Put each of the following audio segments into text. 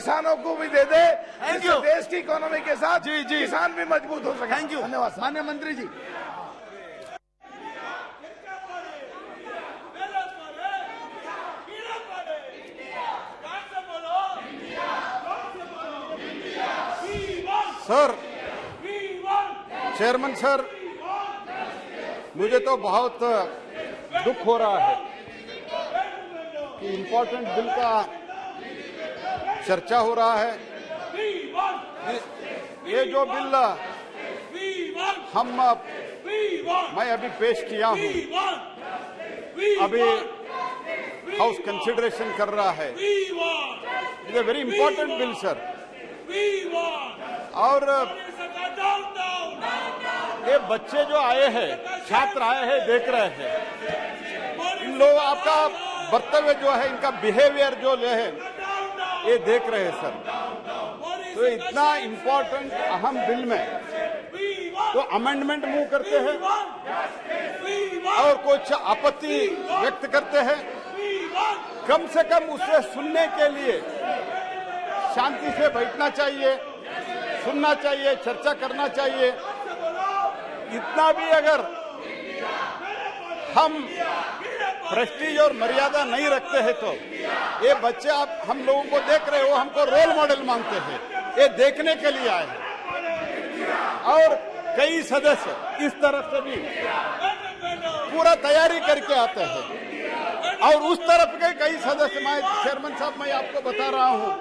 किसानों को भी दे दे, you. देश की इकोनॉमी के साथ जी, जी। किसान भी मजबूत हो सके। Thank you. धन्यवाद सर। माननीय मंत्री जी। सर, चेयरमैन सर, मुझे तो बहुत दुख हो रहा है कि इम्पोर्टेंट बिल का चर्चा हो रहा है। ये जो बिल मैं अभी पेश किया हूं, अभी हाउस कंसिडरेशन कर रहा है। It is a very important bill sir. और ये बच्चे जो आए हैं, छात्र आए हैं, देख रहे हैं, इन लोग आपका वक्तव्य जो है, इनका बिहेवियर जो है, ये देख रहे हैं सर। तो इतना इम्पोर्टेंट अहम बिल में तो अमेंडमेंट मूव करते हैं और कुछ आपत्ति व्यक्त करते हैं। कम से कम उसे सुनने के लिए शांति से बैठना चाहिए, सुनना चाहिए, चर्चा करना चाहिए। इतना भी अगर हम प्रेस्टीज और मर्यादा नहीं रखते हैं तो ये बच्चे आप हम लोगों को देख रहे हो, हमको रोल मॉडल मानते हैं, ये देखने के लिए आए हैं। और कई सदस्य इस तरफ से भी पूरा तैयारी करके आते हैं और उस तरफ के कई सदस्य, मैं चेयरमैन साहब मैं आपको बता रहा हूं,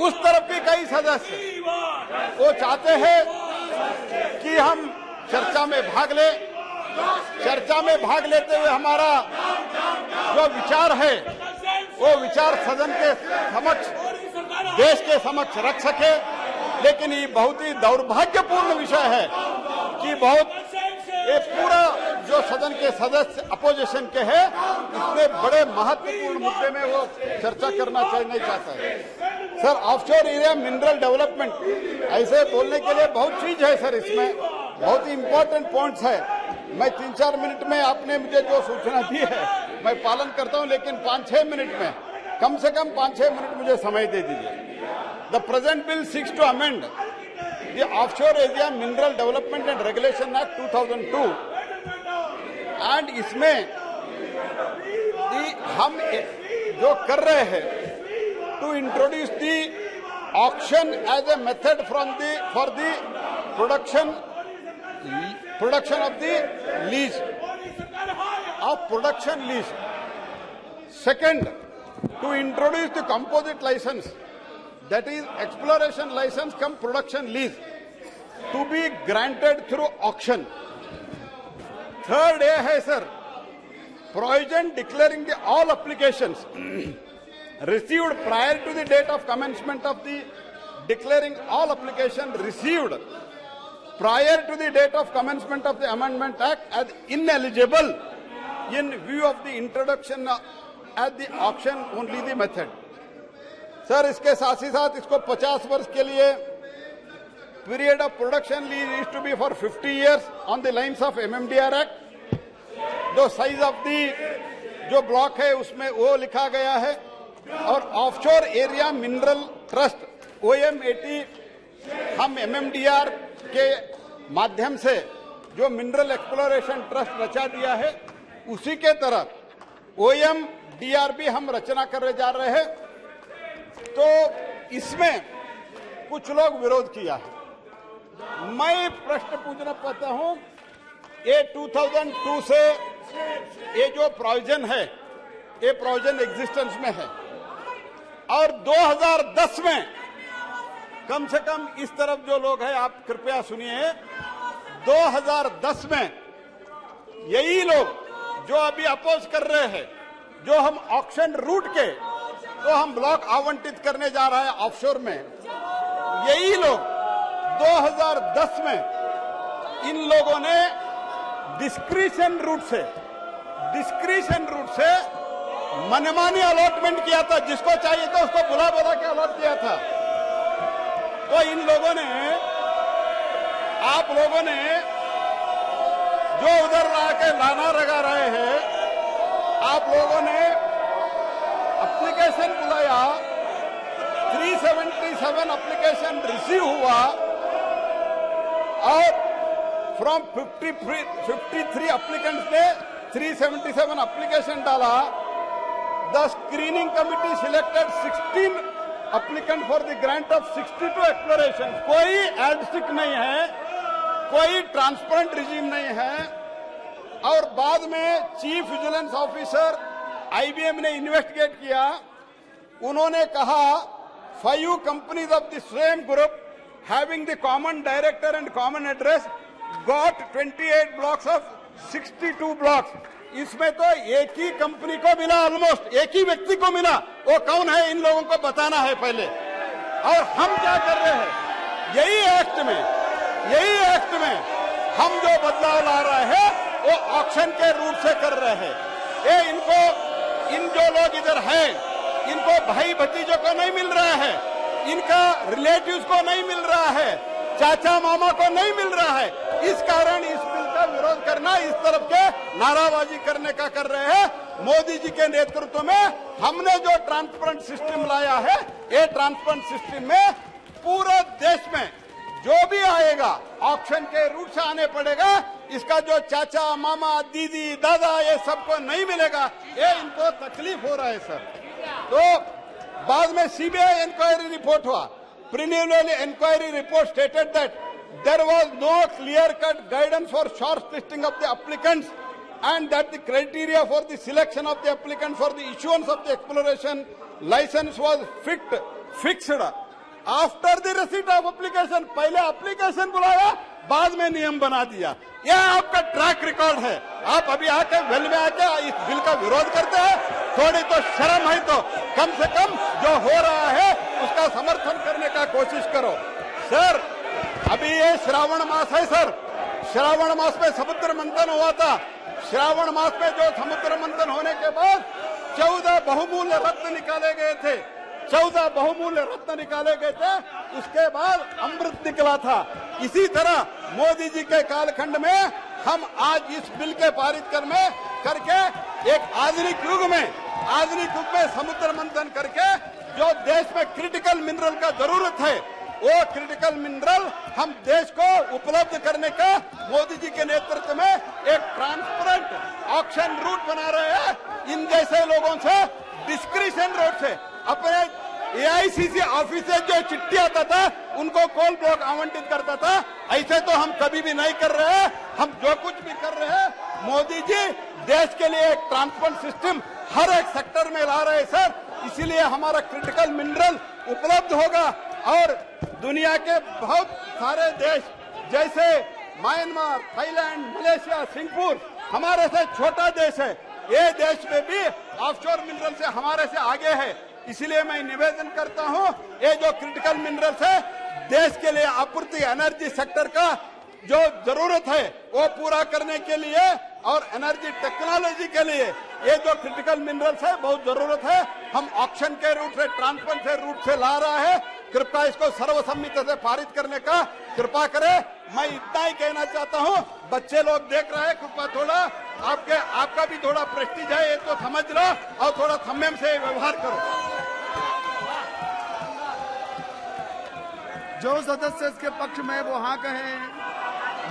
उस तरफ के कई सदस्य वो चाहते हैं कि हम चर्चा में भाग ले। चर्चा में भाग लेते हुए हमारा जो विचार है वो विचार सदन के समक्ष, देश के समक्ष रख सके। लेकिन ये बहुत ही दुर्भाग्यपूर्ण विषय है कि ये पूरा जो सदन के सदस्य अपोजिशन के हैं, इतने बड़े महत्वपूर्ण मुद्दे में वो चर्चा करना नहीं चाहता है। Sir, offshore area mineral development ऐसे बोलने के लिए बहुत चीज है सर, इसमें बहुत ही इंपॉर्टेंट पॉइंट्स है। मैं 3-4 मिनट में आपने मुझे जो सूचना दी है मैं पालन करता हूं, लेकिन 5-6 मिनट में, कम से कम 5-6 मिनट मुझे समय दे दीजिए। The present bill seeks to amend the offshore area mineral development and regulation act 2002 and इसमें हम जो कर रहे हैं to introduce the auction as a method for the production of the lease, of production lease. Second, to introduce the composite license, that is exploration license cum production lease, to be granted through auction. Third है sir, provision declaring the all applications received prior to the date of commencement of the declaring all application received prior to the date of commencement of the Amendment Act as ineligible in view of the introduction at the auction only the method. Sir, इसके साथ ही साथ इसको 50 वर्ष के लिए period of production lease is to be for 50 years on the lines of MMDR Act. जो size of the जो block है उसमें वो लिखा गया है। और offshore area mineral trust OM80 हम MMDR के माध्यम से जो मिनरल एक्सप्लोरेशन ट्रस्ट रचा दिया है, उसी के तरह OMDR हम रचना करने जा रहे हैं। तो इसमें कुछ लोग विरोध किया है। मैं प्रश्न पूछना चाहता हूं, ये 2002 से ये जो प्रोविजन है, ये प्रोविजन एग्जिस्टेंस में है और 2010 में कम से कम इस तरफ जो लोग हैं, आप कृपया सुनिए, 2010 में यही लोग जो अभी अपोज कर रहे हैं, जो हम ऑक्शन रूट के तो हम ब्लॉक आवंटित करने जा रहे हैं ऑफशोर में, यही लोग 2010 में इन लोगों ने डिस्क्रिशन रूट से मनमानी अलॉटमेंट किया था। जिसको चाहिए था उसको बुला के अलॉट किया था। तो इन लोगों ने, आप लोगों ने जो उधर लाके लाना लगा रहे हैं, आप लोगों ने एप्लीकेशन बुलाया 377 एप्लीकेशन रिसीव हुआ और फ्रॉम 53 एप्लीकेंट्स ने 377 एप्लीकेशन डाला. The screening committee selected 16 applicant for the grant of 62 exploration. कोई एडस्टिक नहीं है, कोई ट्रांसपेरेंट रिजीम नहीं है. और बाद में चीफ विजिलेंस ऑफिसर आईबीएम ने इन्वेस्टिगेट किया. उन्होंने कहा 5 companies of the same group having the common director and common address got 28 blocks of 62 blocks. इसमें तो एक ही कंपनी को मिला, ऑलमोस्ट एक ही व्यक्ति को मिला. वो कौन है इन लोगों को बताना है पहले. और हम क्या कर रहे हैं, यही एक्ट में हम जो बदलाव ला रहे हैं वो ऑक्शन के रूप से कर रहे हैं. ये इन जो लोग इधर हैं, इनको भाई भतीजों को नहीं मिल रहा है, इनका रिलेटिव्स को नहीं मिल रहा है, चाचा मामा को नहीं मिल रहा है. इस कारण इस बिल का विरोध करना, इस तरफ के नाराबाजी करने का कर रहे हैं. मोदी जी के नेतृत्व में हमने जो ट्रांसपेरेंट सिस्टम लाया है, ये ट्रांसपेरेंट सिस्टम में पूरे देश में जो भी आएगा ऑक्शन के रूट से आने पड़ेगा. इसका जो चाचा मामा दीदी दादा ये सबको नहीं मिलेगा, ये इनको तकलीफ हो रहा है सर. तो बाद में सीबीआई इंक्वायरी रिपोर्ट हुआ. Preliminary inquiry report stated that there was no clear-cut guidance for shortlisting of the applicants and that the criteria for the selection of the applicant for the issuance of the exploration license was fixed after the receipt of application. पहले application बुलाया, बाद में नियम बना दिया. यह आपका track record है. आप अभी आके वेल में आके इस बिल का विरोध करते हैं. थोड़ी तो शर्म है तो कम से कम जो हो रहा है उसका समर्थन करने का कोशिश करो. सर अभी ये श्रावण मास है सर. श्रावण मास में समुद्र मंथन हुआ था. श्रावण मास में जो समुद्र मंथन होने के बाद 14 बहुमूल्य रत्न निकाले गए थे. 14 बहुमूल्य रत्न निकाले गए थे. उसके बाद अमृत निकला था. इसी तरह मोदी जी के कालखंड में हम आज इस बिल के पारित करके एक आधुनिक युग में समुद्र मंथन करके जो देश में क्रिटिकल मिनरल का जरूरत है, वो क्रिटिकल मिनरल हम देश को उपलब्ध करने का मोदी जी के नेतृत्व में एक ट्रांसपेरेंट ऑक्शन रूट बना रहे हैं. इन जैसे लोगों से डिस्क्रिशन रोड से अपने एआईसीसी ऑफिस से जो चिट्ठी आता था उनको कॉल ब्लॉक आवंटित करता था. ऐसे तो हम कभी भी नहीं कर रहे हैं. हम जो कुछ भी कर रहे हैं, मोदी जी देश के लिए एक ट्रांसपेरेंट सिस्टम हर एक सेक्टर में ला रहे हैं सर. इसीलिए हमारा क्रिटिकल मिनरल उपलब्ध होगा. और दुनिया के बहुत सारे देश जैसे म्यांमार, थाईलैंड, मलेशिया, सिंगापुर हमारे से छोटा देश है. ये देश में भी ऑफशोर मिनरल से हमारे से आगे है. इसलिए मैं निवेदन करता हूं, ये जो क्रिटिकल मिनरल्स है देश के लिए आपूर्ति एनर्जी सेक्टर का जो जरूरत है वो पूरा करने के लिए और एनर्जी टेक्नोलॉजी के लिए ये जो क्रिटिकल मिनरल्स है बहुत जरूरत है. हम ऑक्शन के रूट से ट्रांसपेरेंट से रूट से ला रहा है. कृपया इसको सर्वसम्मति से पारित करने का कृपा करें. मैं इतना ही कहना चाहता हूं, बच्चे लोग देख रहे हैं, कृपया थोड़ा आपका भी थोड़ा प्रेस्टीज है ये तो समझ लो और थोड़ा संयम से व्यवहार करो. जो सदस्य इसके पक्ष में वो हाँ कहें.